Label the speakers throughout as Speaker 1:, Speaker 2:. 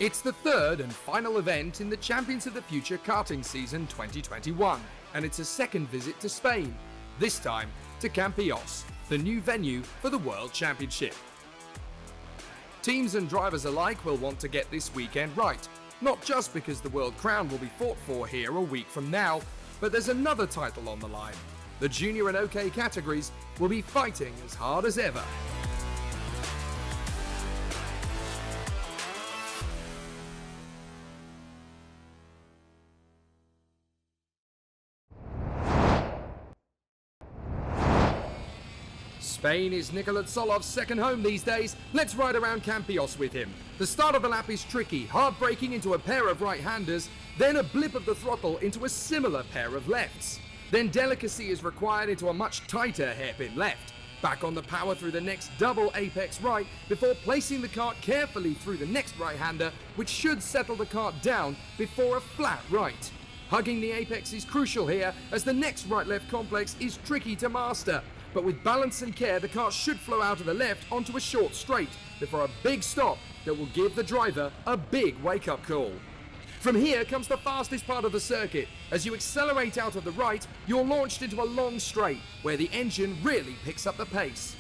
Speaker 1: It's the third and final event in the Champions of the Future karting season 2021, and it's a second visit to Spain, this time to Campillos, the new venue for the World Championship. Teams and drivers alike will want to get this weekend right, not just because the World Crown will be fought for here a week from now, but there's another title on the line. The Junior and OK categories will be fighting as hard as ever. Spain is Nikola Tsolov's second home these days. Let's ride around Campillos with him. The start of the lap is tricky, hard braking into a pair of right-handers, then a blip of the throttle into a similar pair of lefts. Then delicacy is required into a much tighter hairpin left. Back on the power through the next double apex right before placing the kart carefully through the next right-hander, which should settle the kart down before a flat right. Hugging the apex is crucial here, as the next right-left complex is tricky to master. But with balance and care, the kart should flow out of the left onto a short straight before a big stop that will give the driver a big wake-up call. From here comes the fastest part of the circuit. As you accelerate out of the right, you're launched into a long straight where the engine really picks up the pace.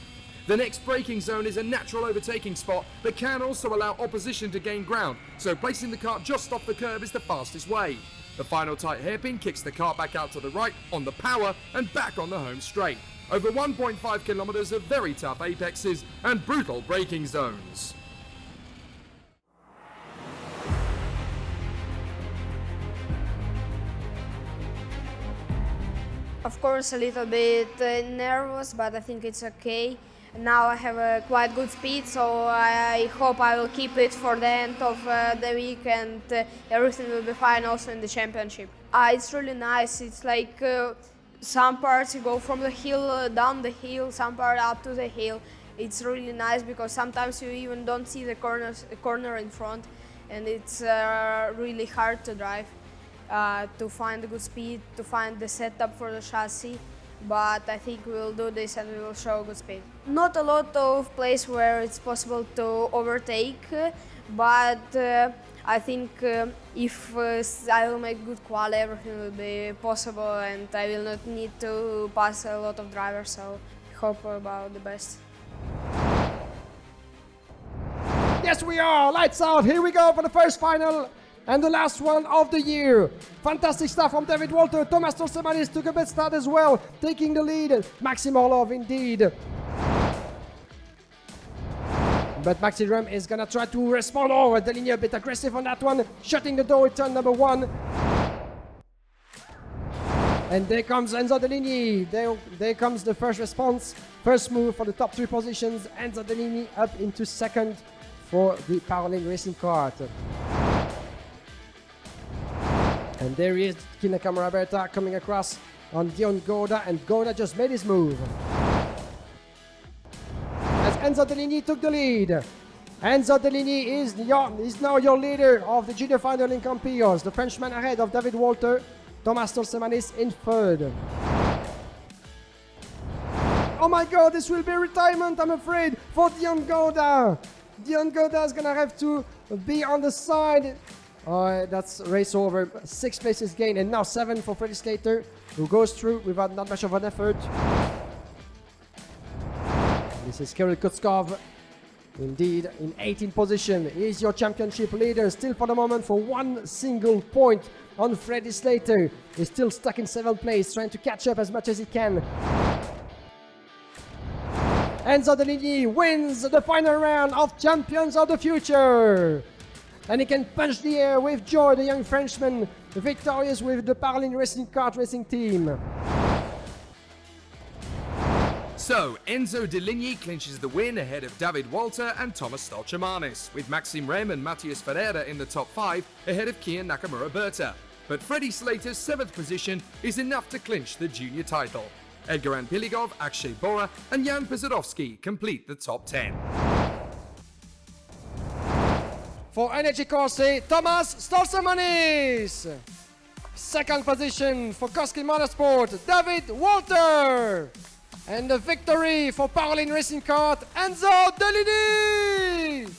Speaker 1: The next braking zone is a natural overtaking spot that can also allow opposition to gain ground, so placing the kart just off the curb is the fastest way. The final tight hairpin kicks the kart back out to the right on the power and back on the home straight. Over 1.5 kilometers of very tough apexes and brutal braking zones.
Speaker 2: Of course, a little bit nervous, but I think it's okay. Now I have a quite good speed, so I hope I will keep it for the end of the week, and everything will be fine also in the championship. It's really nice. It's like some parts you go from the hill down the hill, some part up to the hill. It's really nice because sometimes you even don't see the corner in front, and it's really hard to drive, to find a good speed, to find the setup for the chassis. But I think we will do this and we will show good speed. Not a lot of place where it's possible to overtake, but I think if I will make good quali, everything will be possible and I will not need to pass a lot of drivers, so I hope about the best.
Speaker 3: Yes, we are! Lights out! Here we go for the first final and the last one of the year. Fantastic stuff from David Walter. Thomas Tolsemanis took a bit start as well, taking the lead. Maxim Orlov indeed. But Maxi Rem is gonna try to respond. Oh, Deligny a bit aggressive on that one, shutting the door at turn number 1. And there comes Enzo Deligny. There comes the first response. First move for the top 3 positions. Enzo Deligny up into second for the Parolin Racing Kart. And there he is, Kina Camaraberta coming across on Dion Goda, and Goda just made his move. As Enzo Deligny took the lead. Enzo Deligny is now your leader of the junior final in Campillos. The Frenchman ahead of David Walter, Thomas Tolsemanis in third. Oh my god, this will be retirement, I'm afraid, for Dion Goda. Dion Goda is gonna have to be on the side. That's race over. 6 places gained, and now 7 for Freddy Slater, who goes through without not much of an effort. This is Kirill Kutskov, indeed, in 18th position. He is your championship leader, still for the moment for 1 single point on Freddy Slater. He's still stuck in 7th place, trying to catch up as much as he can. Enzo Deligny wins the final round of Champions of the Future. And he can punch the air with joy, the young Frenchman, victorious with the Parolin Racing Kart racing team.
Speaker 1: So, Enzo Deligny clinches the win ahead of David Walter and Thomas Tolsemanis, with Maxim Rem and Matthias Ferreira in the top 5 ahead of Kian Nakamura-Berta. But Freddy Slater's 7th position is enough to clinch the junior title. Edgar Anpiligov, Akshay Bora and Jan Pozadovsky complete the top 10.
Speaker 3: For Energy Corse, Thomas Tolsemanis. Second position for Koski Motorsport, David Walter. And the victory for Parolin Racing Kart, Enzo Deligny.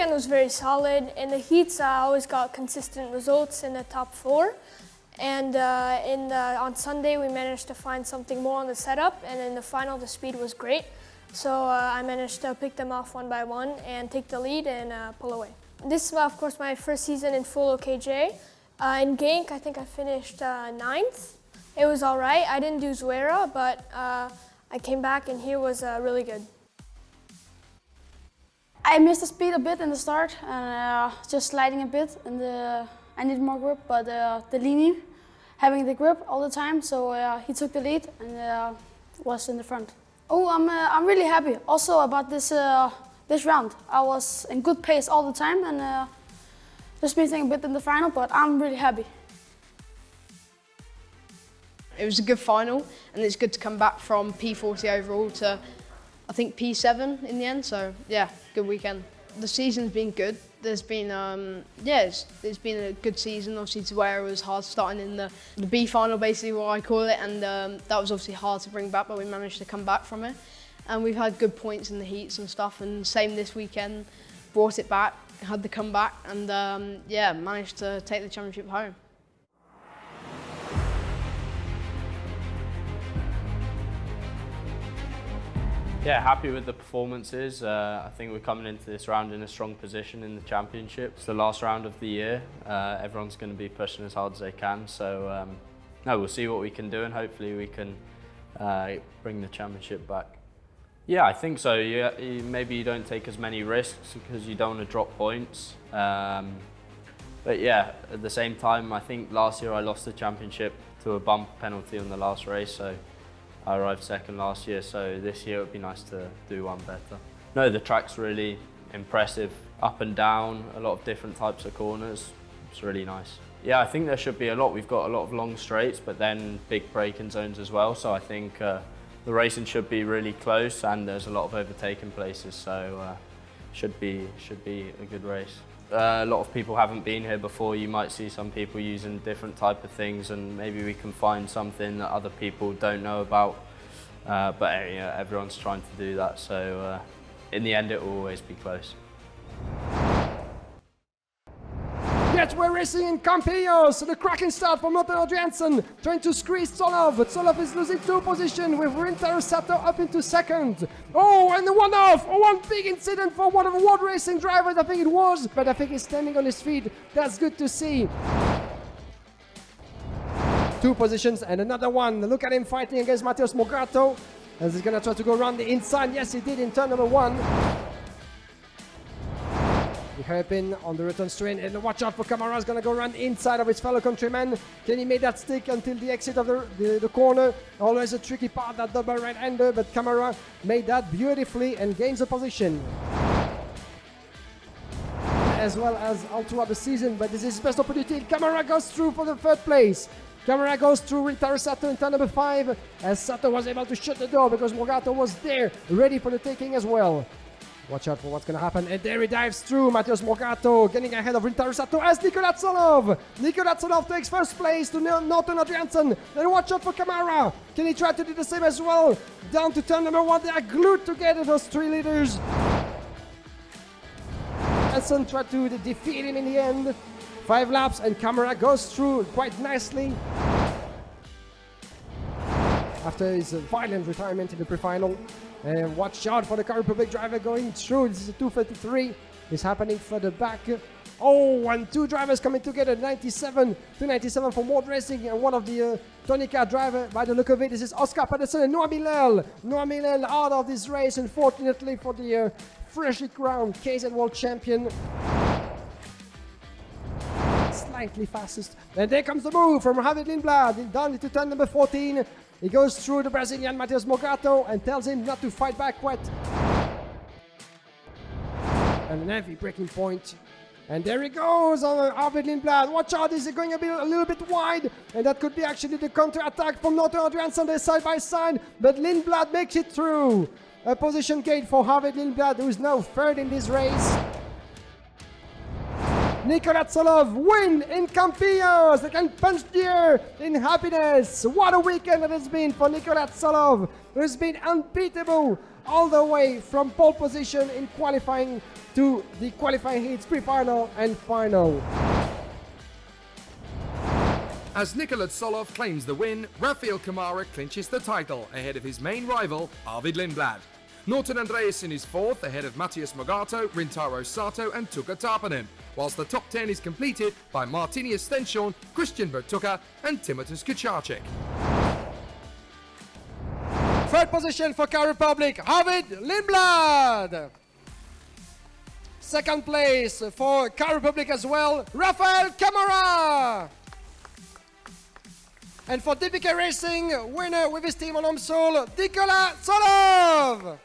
Speaker 4: weekend was very solid. In the heats, I always got consistent results in the top 4. And on Sunday, we managed to find something more on the setup, and in the final, the speed was great. So I managed to pick them off one by one and take the lead and pull away. This is, of course, my first season in full OKJ. In Genk, I think I finished 9th. It was all right. I didn't do Zuera, but I came back, and here was really good.
Speaker 5: I missed the speed a bit in the start, and just sliding a bit, and I need more grip, but Delini having the grip all the time, so he took the lead and was in the front. Oh, I'm really happy also about this round. I was in good pace all the time, and just missing a bit in the final, but I'm really happy.
Speaker 6: It was a good final, and it's good to come back from P40 overall to, I think, P7 in the end. So yeah, good weekend. The season's been good. There's been it's been a good season. Obviously, Zuera was hard starting in the B final, basically what I call it, and that was obviously hard to bring back, but we managed to come back from it. And we've had good points in the heats and stuff, and same this weekend, brought it back, had the comeback, and managed to take the championship home.
Speaker 7: Yeah, happy with the performances. I think we're coming into this round in a strong position in the championship. It's the last round of the year. Everyone's going to be pushing as hard as they can. So we'll see what we can do, and hopefully we can bring the championship back. Yeah, I think so. Maybe you don't take as many risks because you don't want to drop points. But yeah, at the same time, I think last year I lost the championship to a bump penalty on the last race. So I arrived second last year, so this year it would be nice to do one better. No, the track's really impressive, up and down, a lot of different types of corners. It's really nice. Yeah, I think there should be a lot. We've got a lot of long straights, but then big braking zones as well. So I think the racing should be really close, and there's a lot of overtaking places, so should be a good race. A lot of people haven't been here before. You might see some people using different type of things, and maybe we can find something that other people don't know about. But everyone's trying to do that, so in the end it will always be close.
Speaker 3: Yet we're racing in Campillos, the cracking start from Norton Adriansen, trying to squeeze Solov, but Solov is losing 2 positions with Rintaro Sato up into second. Oh, and the one-off! Oh, one big incident for one of the world racing drivers, I think it was, but I think he's standing on his feet. That's good to see. 2 positions and another one. Look at him fighting against Matheus Morgato, as he's gonna try to go around the inside. Yes, he did in turn number 1. The hairpin on the return straight, and watch out for Camara. Is going to go around the inside of his fellow countryman. Can he make that stick until the exit of the corner? Always a tricky part, that double right-hander, but Camara made that beautifully and gains a position. As well as all throughout the season, but this is his best opportunity. Camara goes through for the 3rd place. Camara goes through Rintaro Sato in turn number 5, as Sato was able to shut the door because Morgato was there, ready for the taking as well. Watch out for what's going to happen, and there he dives through. Matheus Morgato getting ahead of Rintaro Sato as Nicolas Solov. Nicolas Solov takes 1st place to Norton Adriansen. Then watch out for Camara. Can he try to do the same as well? Down to turn number 1, they are glued together, those 3 leaders. Hansen tried to defeat him in the end. 5 laps, and Camara goes through quite nicely. After his violent retirement in the pre-final. And watch out for the Car Republic driver going through. This is a 2:33. It's happening further back. Oh, and 2 drivers coming together. 297 for World Racing, and one of the Tonica driver, by the look of it, this is Oscar Pedersen and Noah Milel. Noah Milel out of this race, unfortunately, for the freshly crowned KZ World Champion. Slightly fastest. And there comes the move from Javier Lindblad down into turn number 14. He goes through the Brazilian Matheus Morgato and tells him not to fight back quite. And an heavy breaking point. And there he goes on Javier Lindblad. Watch out, this is going to be a little bit wide. And that could be actually the counter-attack from Norton Adriansen. They're side by side. But Lindblad makes it through. A position gain for Javier Lindblad, who is now 3rd in this race. Nicolas Solov win in Campillos. They can punch the air in happiness. What a weekend it has been for Nicolas Solov, who has been unbeatable all the way from pole position in qualifying to the qualifying heats, pre-final and final.
Speaker 1: As Nikola Tsolov claims the win, Rafael Kamara clinches the title ahead of his main rival, Arvid Lindblad. Norton Andreasen is fourth ahead of Matthias Mogato, Rintaro Sato and Tuka Tarpanen, whilst the top 10 is completed by Martinius Stenshorn, Christian Bertuka and Timotas Kucharczyk.
Speaker 3: Third position for Czech Republic, Arvid Lindblad. Second place for Czech Republic as well, Rafael Kamara. And for DPK Racing, winner with his team on Omsul, Nikola Tsolov.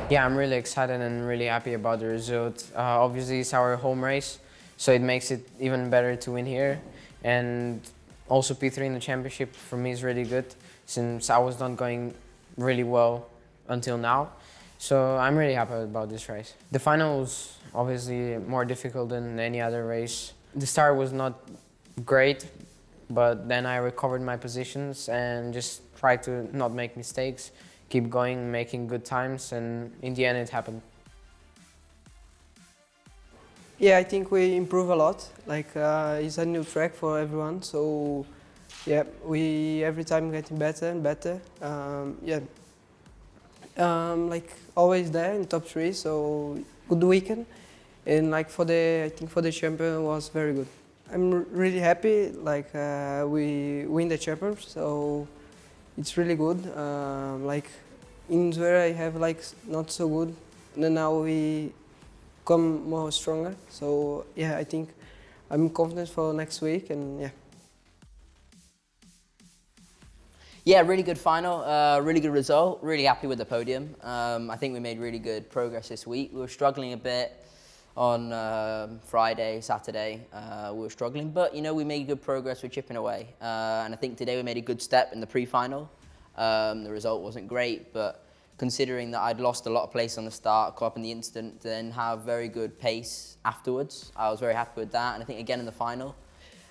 Speaker 8: Yeah, I'm really excited and really happy about the result. Obviously, it's our home race, so it makes it even better to win here. And also P3 in the championship for me is really good, since I was not going really well until now. So I'm really happy about this race. The final was obviously more difficult than any other race. The start was not great, but then I recovered my positions and just tried to not make mistakes, keep going, making good times, and in the end it happened.
Speaker 9: Yeah, I think we improve a lot. Like it's a new track for everyone, so yeah, we every time getting better and better. Like always there in top 3, so good weekend. And like I think for the champion was very good. I'm really happy. Like we win the champion, so it's really good. Like in where I have like not so good, and now we come more stronger. So yeah, I think I'm confident for next week, and yeah.
Speaker 10: Yeah, really good final, really good result, really happy with the podium. I think we made really good progress this week. We were struggling a bit on Friday, Saturday, we were struggling, but you know, we made good progress, we're chipping away. And I think today we made a good step in the pre-final. The result wasn't great, but considering that I'd lost a lot of place on the start, caught up in the instant, then have very good pace afterwards, I was very happy with that. And I think again in the final,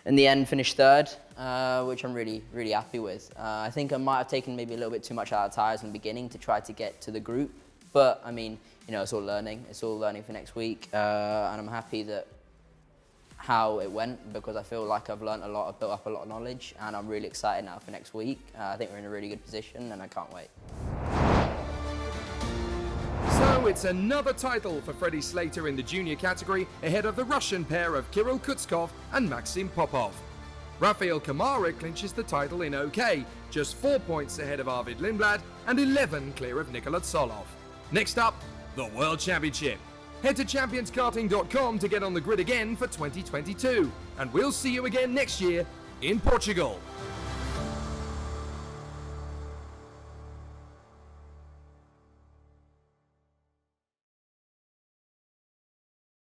Speaker 10: in the end finished third, which I'm really, really happy with. I think I might have taken maybe a little bit too much out of tyres in the beginning to try to get to the group, but I mean, you know, it's all learning for next week, and I'm happy that how it went, because I feel like I've learned a lot, I've built up a lot of knowledge, and I'm really excited now for next week. I think we're in a really good position and I can't wait.
Speaker 1: So it's another title for Freddie Slater in the junior category, ahead of the Russian pair of Kirill Kutskov and Maxim Popov. Rafael Kamara clinches the title in OK, just 4 points ahead of Arvid Lindblad and 11 clear of Nikola Tsolov. Next up, the World Championship. Head to championskarting.com to get on the grid again for 2022, and we'll see you again next year in Portugal.